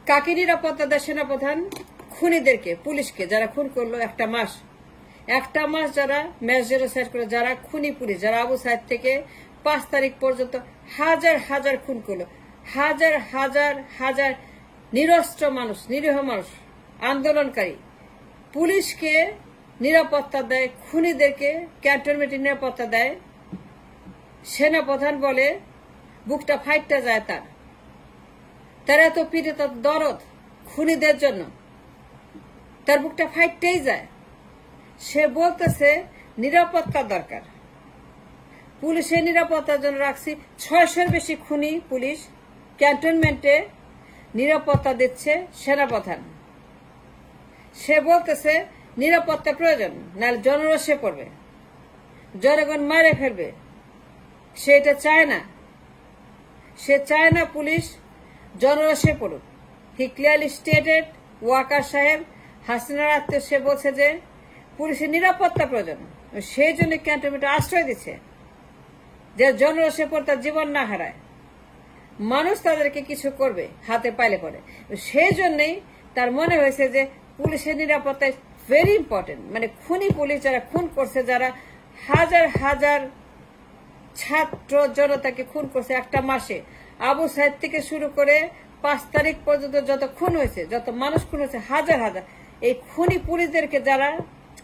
কাকে নিরাপত্তা দেয় সেনাপ্রধান? খুনিদেরকে, পুলিশকে, যারা খুন করলো একটা মাস যারা ম্যাস জেনোসাইড করে, যারা খুনি পুলিশ, যারা আবু সাইদ থেকে 5 তারিখ পর্যন্ত হাজার হাজার খুন করলো, হাজার হাজার হাজার নিরস্ত্র মানুষ, নিরীহ মানুষ, আন্দোলনকারী। পুলিশকে নিরাপত্তা দেয়, খুনিদেরকে ক্যান্টনমেন্টে নিরাপত্তা দেয়। সেনাপ্রধান বলে বুকটা ফাইটটা যায় তার এত পীড়িত দরদ খুনিদের জন্য, তার বুকটা ফাইটটাই যায়। সে বলতেছে নিরাপত্তা দরকার, পুলিশের নিরাপত্তার জন্য রাখছি। 600-এর বেশি খুনি পুলিশ ক্যান্টনমেন্টে নিরাপত্তা দিচ্ছে সেনাপ্রধান। সে বলতেছে নিরাপত্তা প্রয়োজন, নাহলে জনরোষে পড়বে, জনগণ মারে ফেলবে। সে এটা চায় না, সে চায় না পুলিশ জনরোষে পড়ুক। হি ক্লিয়ারলি স্টেটেড, ওয়াকার সাহেব হাসিনার আত্মীয়, সে বলছে যে পুলিশের নিরাপত্তা প্রয়োজন, সেই জন্য ক্যান্টনমেন্টে আশ্রয় দিচ্ছে, যে জনরোষে পড়ে তার জীবন না হারায়, মানুষ তাদেরকে কিছু করবে হাতে পাইলে পরে। সেই জন্যই তার মনে হয়েছে যে পুলিশের নিরাপত্তা ভেরি ইম্পর্টেন্ট। মানে খুনি পুলিশ যারা খুন করছে, যারা হাজার হাজার ছাত্র জনতাকে খুন করছে একটা মাসে, আবু সাইদ থেকে শুরু করে 5 তারিখ পর্যন্ত যত খুন হয়েছে, যত মানুষ খুন হয়েছে, হাজার হাজার, এই খুনি পুলিশদেরকে যারা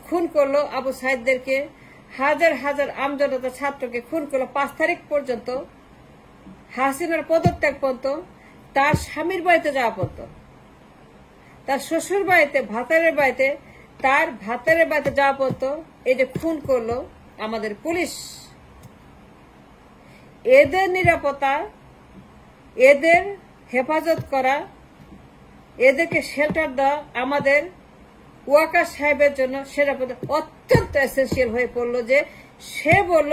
খুন করলো, আবু সাইদদেরকে, হাজার হাজার আমজনতা ছাত্রকে খুন করলো 5 তারিখ পর্যন্ত, হাসিনার পদত্যাগ পর্যন্ত, তার স্বামীর বাড়িতে যাওয়া পর্যন্ত, তার শ্বশুর বাড়িতে, ভাতারের বাড়িতে, তার ভাতারের বাড়িতে যাওয়া পর্যন্ত এই যে খুন করলো আমাদের পুলিশ। এদের নিরাপত্তা, এদের হেফাজত করা, এদেরকে শেল্টার দেওয়া আমাদের ওয়াকার সাহেবের জন্য সেটা অত্যন্ত এসেন্সিয়াল হয়ে পড়লো। যে সে বলল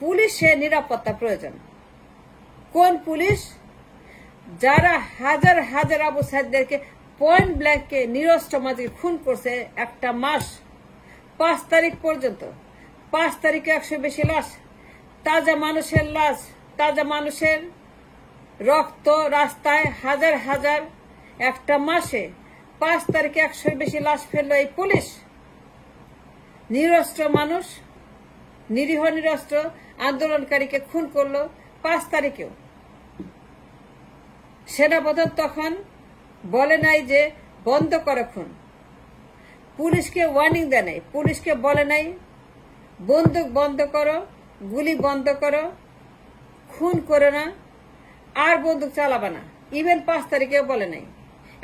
পুলিশের নিরাপত্তা প্রয়োজন। কোন পুলিশ? যারা হাজার হাজার আবু সাইদদেরকে পয়েন্ট ব্ল্যাঙ্কে নিরস্ত্র মাঝে খুন করছে একটা মাস, 5 তারিখ পর্যন্ত। 5 তারিখে 100 বেশি লাশ, তাজা মানুষের লাশ, তাজা মানুষের রক্ত রাস্তায়, হাজার হাজার একটা মাসে 5 তারিখে 100 বেশি লাশ ফেললো এই পুলিশ। নিরস্ত্র মানুষ, নিরীহ নিরস্ত্র আন্দোলনকারীকে খুন করলো 5 তারিখেও। সেনাপ্রধান তখন বলে নাই যে বন্ধ করো খুন, পুলিশকে ওয়ার্নিং দেয় নাই, পুলিশকে বলে নাই বন্দুক বন্ধ করো, গুলি বন্ধ করো, খুন করে না, আর বন্দুক চালাবা না। ইভেন 5 তারিখেও বলে নাই,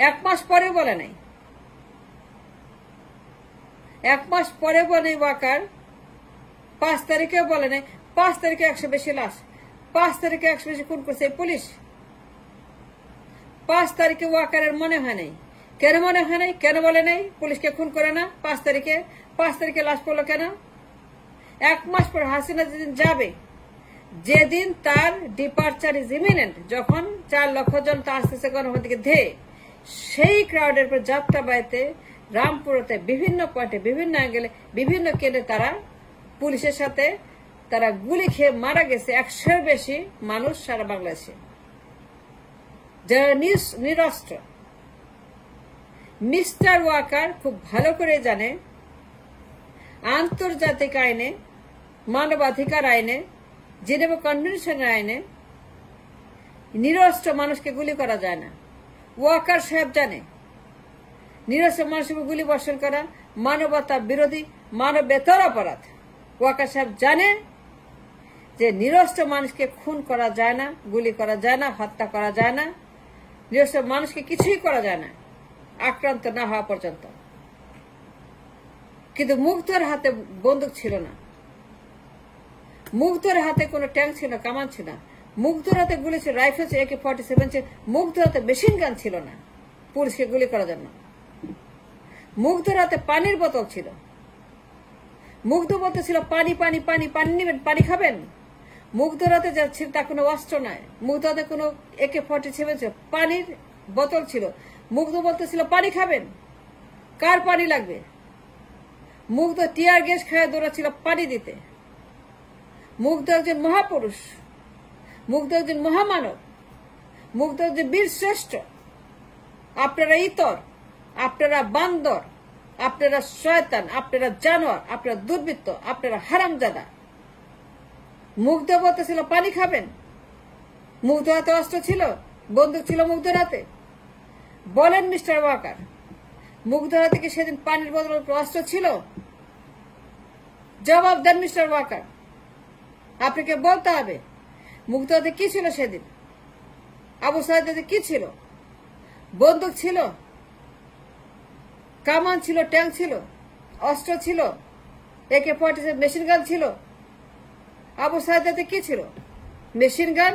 1 মাস পরে বলে নাই, 1 মাস পরে বলে ওয়াকার, 5 তারিখেও বলে নাই। 5 তারিখে 100 বেশি লাশ, 5 তারিখে 100 বেশি খুন করছে পুলিশ। 5 তারিখে ওয়াকারের মনে হয় নাই। কেন মনে হয় নাই? কেন বলে নাই পুলিশকে খুন করে না 5 তারিখে? 5 তারিখে লাশ পড়লো কেন? 1 মাস পর হাসিনা যেদিন যাবে, যেদিন তার ডিপার্চার ইজ ইমিনেন্ট, যখন 4 লক্ষ জন তা আসতেছে গণভবনকে ধেয়ে, সেই ক্রাউডের পর যাত্রাবাড়িতে, রামপুরতে, বিভিন্ন পয়েন্টে, বিভিন্ন অ্যাঙ্গেলে, বিভিন্ন কেন্দ্রে তারা পুলিশের সাথে তারা গুলি খেয়ে মারা গেছে 100-এর বেশি মানুষ সারা বাংলাদেশে, যারা নিরস্ত্র। মিস্টার ওয়াকার খুব ভালো করে জানে আন্তর্জাতিক আইনে, মানবাধিকার আইনে, জেনেভা কনভেনশনের আইনে নিরস্ত্র মানুষকে গুলি করা যায় না। ওয়াকার সাহেব জানে নিরস্ত্র মানুষকে গুলি বর্ষণ করা মানবতা বিরোধী, মানবেতর অপরাধ। ওয়াকার সাহেব জানে যে নিরস্ত্র মানুষকে খুন করা যায় না, গুলি করা যায় না, হত্যা করা যায় না, নিরস্ত্র মানুষকে কিছুই করা যায় না আক্রান্ত না হওয়া পর্যন্ত। কিন্তু মুগ্ধর হাতে বন্দুক ছিল না, মুগ্ধর হাতে কোনো ট্যাঙ্ক ছিল না, কামান ছিল না, মুগ্ধর হাতে গুলি ছিল, রাইফেল ছিল, AK-47 ছিল, মুগ্ধর হাতে মেশিন গান ছিল না পুলিশকে গুলি করার জন্য। মুগ্ধর হাতে পানির বোতল ছিল, মুগ্ধ বলতে ছিল পানি পানি পানি পানি নেবেন, পানি খাবেন। মুগ্ধর হাতে যা ছিল তা কোনো অস্ত্র নয়, মুগ্ধ হাতে কোনো AK-47 ছিল, পানির বোতল ছিল। মুগ্ধ বলতেছিল পানি খাবেন, কার পানি লাগবে? মুগ্ধ টিয়ার গ্যাস খায় দৌড়াচ্ছিল পানি দিতে। মুগ্ধ একজন মহাপুরুষ, মুগ্ধ একজন মহামানব, মুগ্ধ একজন বীর শ্রেষ্ঠ। আপনারা ইতর, আপনারা বান্দর, আপনারা শয়তান, আপনারা জানোয়ার, আপনারা দুর্বৃত্ত, আপনারা হারামজাদা। মুগ্ধ বলতেছিল পানি খাবেন, মুগ্ধ হাতে অস্ত্র ছিল, বন্দুক ছিল মুগ্ধর হাতে। বলেন মিস্টার ওয়াকার, মুগ্ধর হাতে কি সেদিন পানির বদল অস্ত্র ছিল? জবাব দেন মিস্টার ওয়াকার। আপনাকে বলতে হবে মুগ্ধ হাতে কি ছিল সেদিন, আবু সাইদ হাতে কি ছিল? বন্দুক ছিল, কামান ছিল, ট্যাঙ্ক ছিল, অস্ত্র ছিল, AK-47 মেশিন গান ছিল। আবু সাইদ হাতে কি ছিল? Machine gun.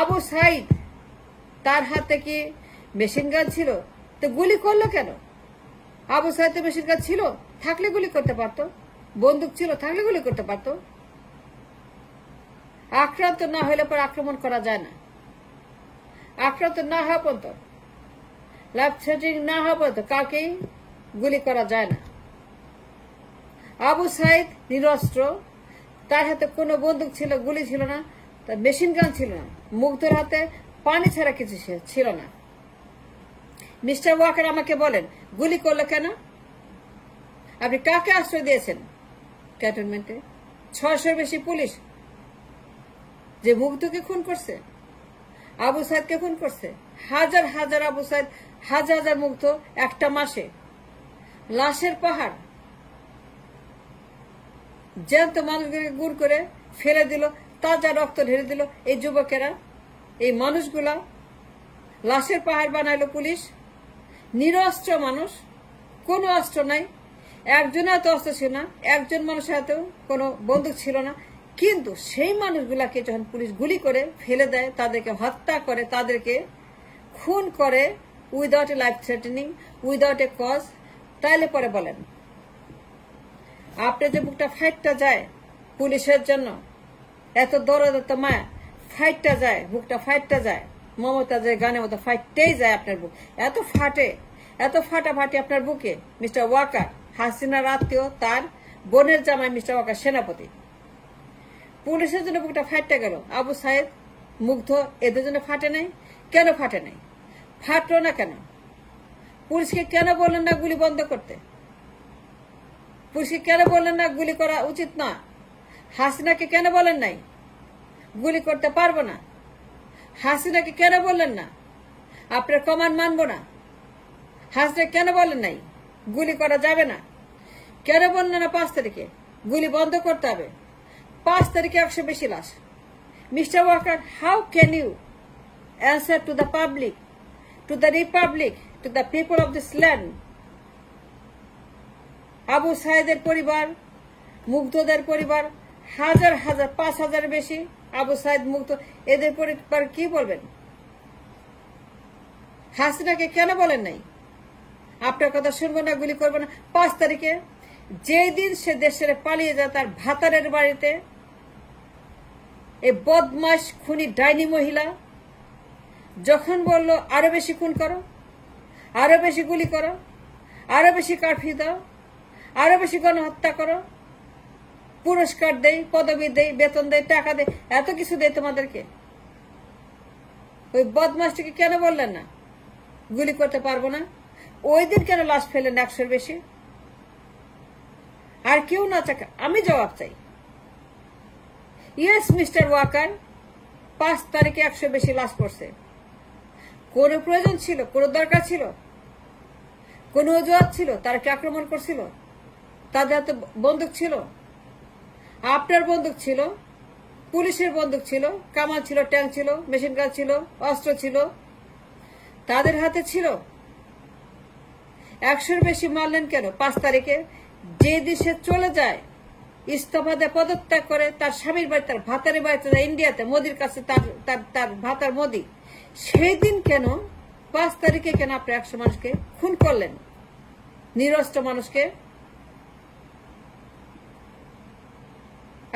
আবু সাইদ তার হাতে কি মেশিন গান ছিল? তো গুলি করলো কেন? আবু সাইদ মেশিন গান ছিল, থাকলে গুলি করতে পারতো। বন্দুক ছিল, থাকলে গুলি করতে পারতো। আক্রান্ত না হলে পর আক্রমণ করা যায় না। আক্রান্ত না হওয়া পর্যন্ত, লাইফ থ্রেটানিং না হওয়া পর্যন্ত কাউকেই গুলি করা যায় না। আবু সাইদ নিরস্ত্র, তার হাতে কোনো বন্দুক ছিল, গুলি ছিল না, তার মেশিন গান ছিল না, মুগ্ধর হাতে পানি ছাড়া কিছু ছিল না। মিস্টার ওয়াকার আমাকে বলেন গুলি করলো কেন? আপনি কাকে আশ্রয় দিয়েছেন ক্যান্টনমেন্টে? 600-র বেশি পুলিশ যে মুগ্ধকে খুন করছে, আবু সাইদকে খুন করছে। হাজার হাজার আবু সাইদ, হাজার হাজার মুগ্ধ একটা মাসে। লাশের পাহাড়, জ্যান্ত মানুষগুলোকে গুড় করে ফেলে দিল, তাজা রক্ত ঢেলে দিল এই যুবকেরা, এই মানুষগুলা। লাশের পাহাড় বানাইলো পুলিশ। নিরস্ত্র মানুষ, কোনো অস্ত্র নাই, একজনের হাতে অস্ত্র ছিল না, একজন মানুষের হাতেও কোনো বন্দুক ছিল না। কিন্তু সেই মানুষগুলাকে যখন পুলিশ গুলি করে ফেলে দেয়, তাদেরকে হত্যা করে, তাদেরকে খুন করে without a life threatening, without a cause, তাইলে পরে বলেন আপনি যে বুকটা ফাইটটা যায় পুলিশের জন্য, এত দরদ, এত মায়া, ফাইটটা যায়, বুকটা ফাইটটা যায়, মমতাজের গানের মতো ফাইটটাই যায় আপনার বুক, এত ফাটে, এত ফাটাফাটি আপনার বুকে। মিস্টার ওয়াকার, হাসিনার আত্মীয়, তার বোনের জামাই মিস্টার ওয়াকার সেনাপতি, পুলিশের জন্য বুকটা ফাইটটা গেল। আবু সাইদ, মুগ্ধ, এদের জন্য ফাটে নাই কেন? ফাটে নাই, ফাটলো না কেন? পুলিশকে কেন বললেন না গুলি বন্ধ করতে? পুলিশকে কেন বললেন না গুলি করা উচিত না? হাসিনাকে কেন বলেন নাই গুলি করতে পারবো না? হাসিনাকে কেন বললেন না আপনার কমান্ড মানবো না? হাসিনা কেন বলেন নাই গুলি করা যাবে না? কেন বললেন না 5 তারিখে গুলি বন্ধ করতে হবে? 5 তারিখে 100 বেশি লাশ। Mister Walker, how can you answer to the public, to the republic, to the people of this land? Abu সাইদের পরিবার, মুগ্ধদের পরিবার, হাজার হাজার, 5,000 বেশি আবু সাইদ, মুগ্ধ, এদের পরিবার কি বলবেন? হাসিনাকে কেন বলেন নাই আপনার কথা শুনবো না, গুলি করবো না? 5 তারিখে যেই দিন সে দেশের পালিয়ে যায় তার ভাতারের বাড়িতে, এই বদমাস খুনি ডাইনি মহিলা যখন বলল আরো বেশি খুন করো, আরো বেশি গুলি করো, আরো বেশি কারফিউ দাও, আরো বেশি গণহত্যা করো, পুরস্কার দেই, পদবি দেই, বেতন দেই, টাকা দেই, এত কিছু দেই তোমাদেরকে, ওই বদমাসটিকে কেন বললেন না গুলি করতে পারবো না? ওই দিন কেন লাশ ফেলেন 100-র বেশি? আর কেউ না চাকা, আমি জবাব চাই। ইয়েস মিস্টার ওয়াকার, 5 তারিখে 100 বেশি লাশ পড়ছে। কোন প্রয়োজন ছিল? কোন দরকার ছিল? কোন অজুহাত ছিল? তারা কি আক্রমণ করছিল? তাদের হাতে বন্দুক ছিল? আপনার বন্দুক ছিল, পুলিশের বন্দুক ছিল, কামান ছিল, ট্যাঙ্ক ছিল, মেশিন গান ছিল, অস্ত্র ছিল, তাদের হাতে ছিল। 100-র বেশি মারলেন কেন 5 তারিখে? যে দেশে চলে যায়, ইস্তফা দিয়ে পদত্যাগ করে, তার স্বামীর বাড়ি, তার ভাতারের বাড়িতে যায় ইন্ডিয়াতে, মোদির কাছে, তার ভাতার মোদি, সেই দিন কেন 5 তারিখে কেন আপনি 100 মানুষকে খুন করলেন, নিরস্ত্র মানুষকে?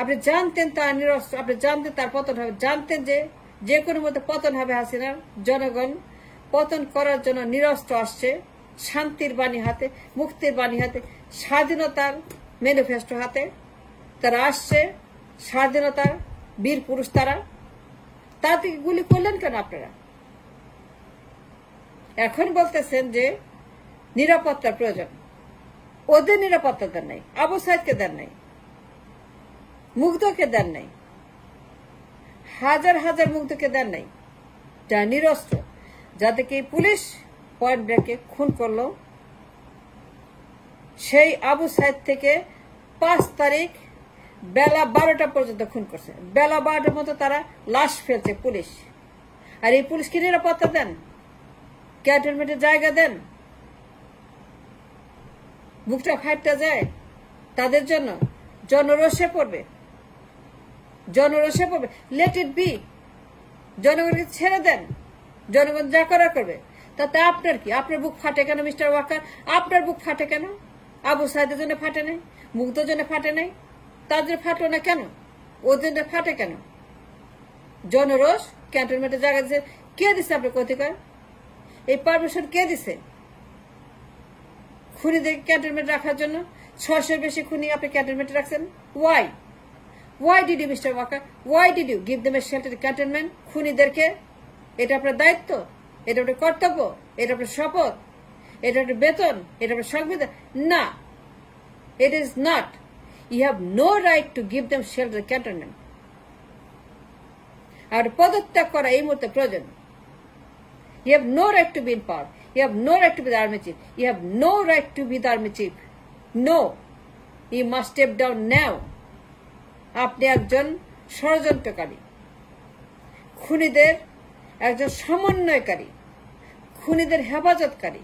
আপনি জানতেন তার নিরস্ত্র, আপনি জানতেন তার পতন হবে, জানতেন যে কোনো মধ্যে পতন হবে হাসিনার। জনগণ পতন করার জন্য নিরস্ত্র আসছে, শান্তির বাণী হাতে, মুক্তির বাণী হাতে, স্বাধীনতার ম্যানিফেস্টো হাতে তারা আসছে, স্বাধীনতার বীর পুরুষ তারা। তাদেরকে গুলি করলেন কেন আপনারা? এখন বলতেছেন যে নিরাপত্তার প্রয়োজন। ওদের নিরাপত্তা দেন নাই, আবু সাইদকে দেন নাই, মুগ্ধকে দেন নাই, হাজার হাজার মুগ্ধকে দেন নাই, যারা নিরস্ত্র, যাদেরকে পুলিশ পয়েন্ট ব্ল্যাঙ্কে খুন করলো। সেই আবু সাইদ থেকে 5 তারিখ বেলা 12টা পর্যন্ত খুন করছে। বেলা 12টার মতো তারা লাশ ফেলছে পুলিশ। আর এই পুলিশকে নিরাপত্তা দেন, ক্যান্টনমেন্টের জায়গা দেন, বুকটা ফাইটটা যায় তাদের জন্য। জনরোষে পড়বে, জনরোষে পড়বে। লেট ইট বি, জনগণকে ছেড়ে দেন, জনগণ যা করা করবে। তাতে আপনার কি? আপনার বুক ফাটে কেন মিস্টার ওয়াকার? আপনার বুক ফাটে কেন? আবু সাইদের জন্য ফাটে নাই, মুগ্ধর জন্য ফাটে নাই, তাদের ফাটলো না কেন? ওদের জন্য ফাটে কেন? জনরোষ ক্যান্টনমেন্টে জায়গা দিচ্ছে কে দিচ্ছে? আপনার অধিকার, এই পারমিশন কে দিছে খুনিদের ক্যান্টনমেন্ট রাখার জন্য? 600-এর বেশি খুনি আপনি ক্যান্টনমেন্টে রাখছেন। Y? Why did you, Mr. Walker? Why did you give them a shelter cantonment? খুনিদেরকে? এটা আপনার দায়িত্ব, এটা আপনার কর্তব্য, এটা আপনার শপথ, এটা আপনার বেতন, এটা আপনার সংবিধান? না, it is not. You have no right to give them shelter cantonment. আর পদত্যাগ করা এই মুহূর্তে প্রয়োজন। You have no right to be in power. You have no right to be the army chief. You have no right to be the army chief. No, you must step down now. আপনি একজন ষড়যন্ত্রকারী, খুনিদের একজন সমন্বয়কারী, খুনিদের হেফাজতকারী,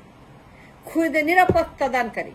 খুনিদের নিরাপত্তা দানকারী।